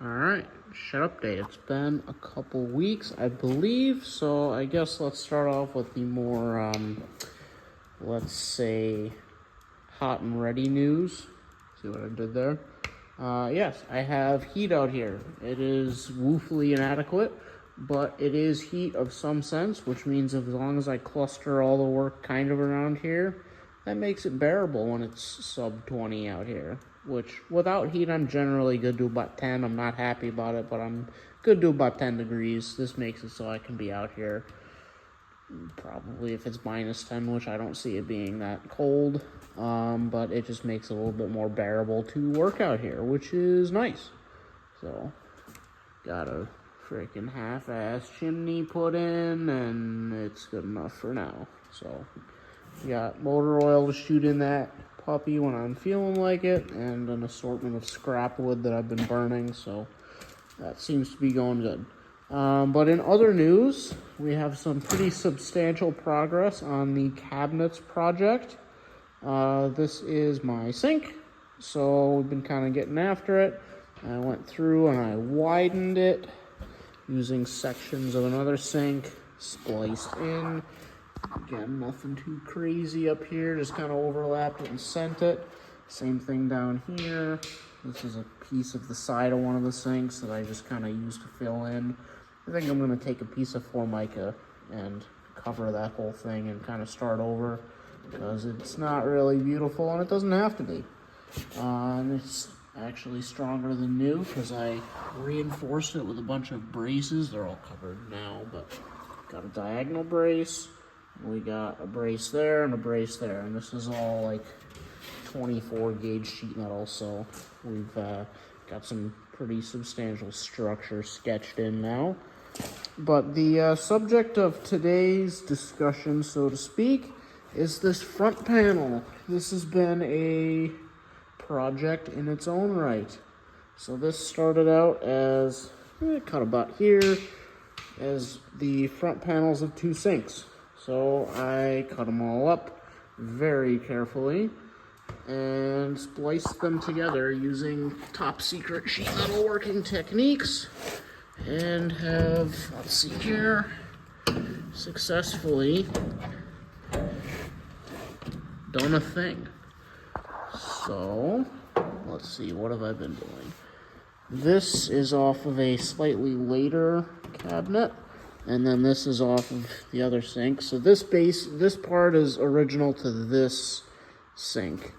Alright, shed update. It's been a couple weeks, I believe, so I guess let's start off with the more, let's say, hot and ready news. See what I did there? Yes, I have heat out here. It is woefully inadequate, but it is heat of some sense, which means as long as I cluster all the work kind of around here, that makes it bearable when it's sub 20 out here. Which, without heat, I'm generally good to about 10. I'm not happy about it, but I'm good to about 10 degrees. This makes it so I can be out here probably if it's minus 10, which I don't see it being that cold. But it just makes it a little bit more bearable to work out here, which is nice. So, got a freaking half-ass chimney put in, and it's good enough for now. So, got motor oil to shoot in that puppy when I'm feeling like it, and an assortment of scrap wood that I've been burning, so that seems to be going good. But in other news, we have some pretty substantial progress on the cabinets project. This is my sink, so we've been kind of getting after it. I went through and I widened it using sections of another sink, spliced in. Again, nothing too crazy up here, just kind of overlapped it and sent it. Same thing down here. This is a piece of the side of one of the sinks that I just kind of used to fill in. I think I'm going to take a piece of Formica and cover that whole thing and kind of start over, because it's not really beautiful and it doesn't have to be. And it's actually stronger than new because I reinforced it with a bunch of braces. They're all covered now, but got a diagonal brace. We got a brace there and a brace there, and this is all like 24 gauge sheet metal, so we've got some pretty substantial structure sketched in now. But the subject of today's discussion, so to speak, is this front panel. This has been a project in its own right. So this started out as, cut about here, as the front panels of two sinks. So I cut them all up very carefully and spliced them together using top secret sheet metal working techniques, and have, let's see here, successfully done a thing. So let's see, what have I been doing? This is off of a slightly later cabinet, and then this is off of the other sink. So this part is original to this sink.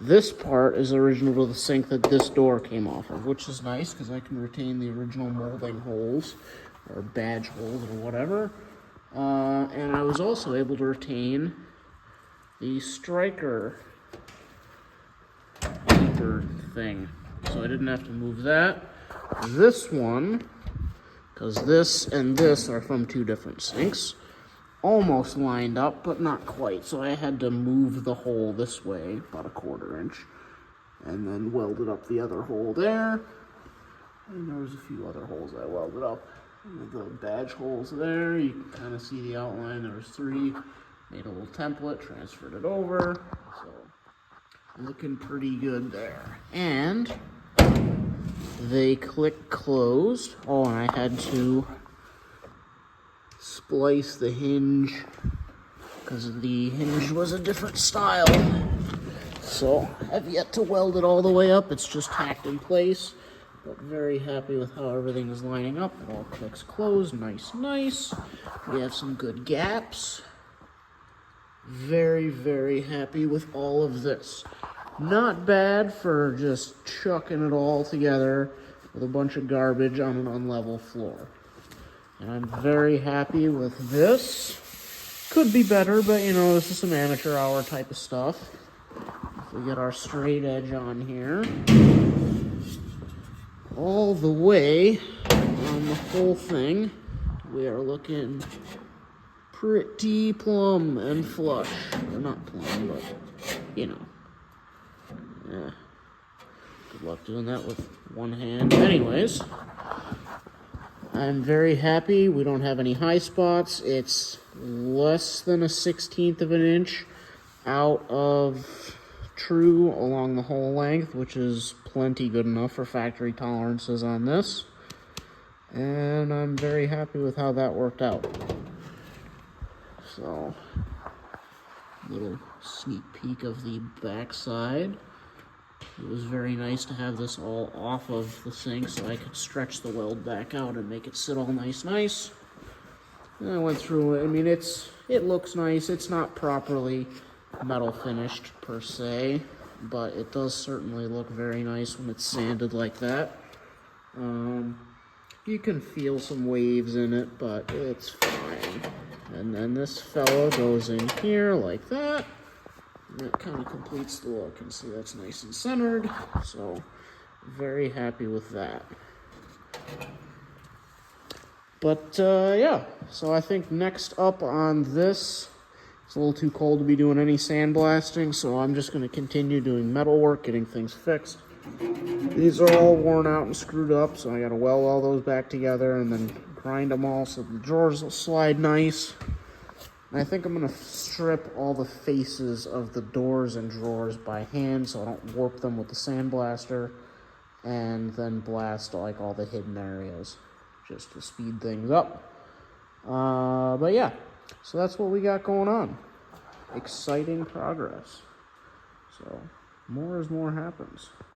This part is original to the sink that this door came off of, which is nice because I can retain the original molding holes or badge holes or whatever. And I was also able to retain the striker anchor thing. So I didn't have to move that. This one, because this and this are from two different sinks, almost lined up, but not quite. So I had to move the hole this way, about a 1/4 inch, and then welded up the other hole there. And there was a few other holes I welded up. The badge holes there, you can kind of see the outline. There was 3. Made a little template, transferred it over. So looking pretty good there. And they click closed. Oh, and I had to splice the hinge because the hinge was a different style. So I've yet to weld it all the way up. It's just tacked in place, but very happy with how everything is lining up. It all clicks closed, nice. We have some good gaps. Very, very happy with all of this. Not bad for just chucking it all together with a bunch of garbage on an unlevel floor. And I'm very happy with this. Could be better, but you know, this is some amateur hour type of stuff. If we get our straight edge on here, all the way on the whole thing, we are looking pretty plumb and flush. Or not plumb, but you know. Yeah. Good luck doing that with one hand. Anyways, I'm very happy. We don't have any high spots. It's less than a 1/16 of an inch out of true along the whole length, which is plenty good enough for factory tolerances on this. And I'm very happy with how that worked out. So, little sneak peek of the back side. It was very nice to have this all off of the sink so I could stretch the weld back out and make it sit all nice. And I went through it. I mean, it looks nice. It's not properly metal finished per se, but it does certainly look very nice when it's sanded like that. You can feel some waves in it, but it's fine. And then this fella goes in here like that. And that kind of completes the look. And see, that's nice and centered. So, very happy with that. But, yeah. So I think next up on this, it's a little too cold to be doing any sandblasting, so I'm just going to continue doing metal work, getting things fixed. These are all worn out and screwed up, so I got to weld all those back together and then grind them all so the drawers will slide nice. And I think I'm going to strip all the faces of the doors and drawers by hand so I don't warp them with the sandblaster, and then blast like all the hidden areas just to speed things up. But yeah, so that's what we got going on. Exciting progress. So more as more happens.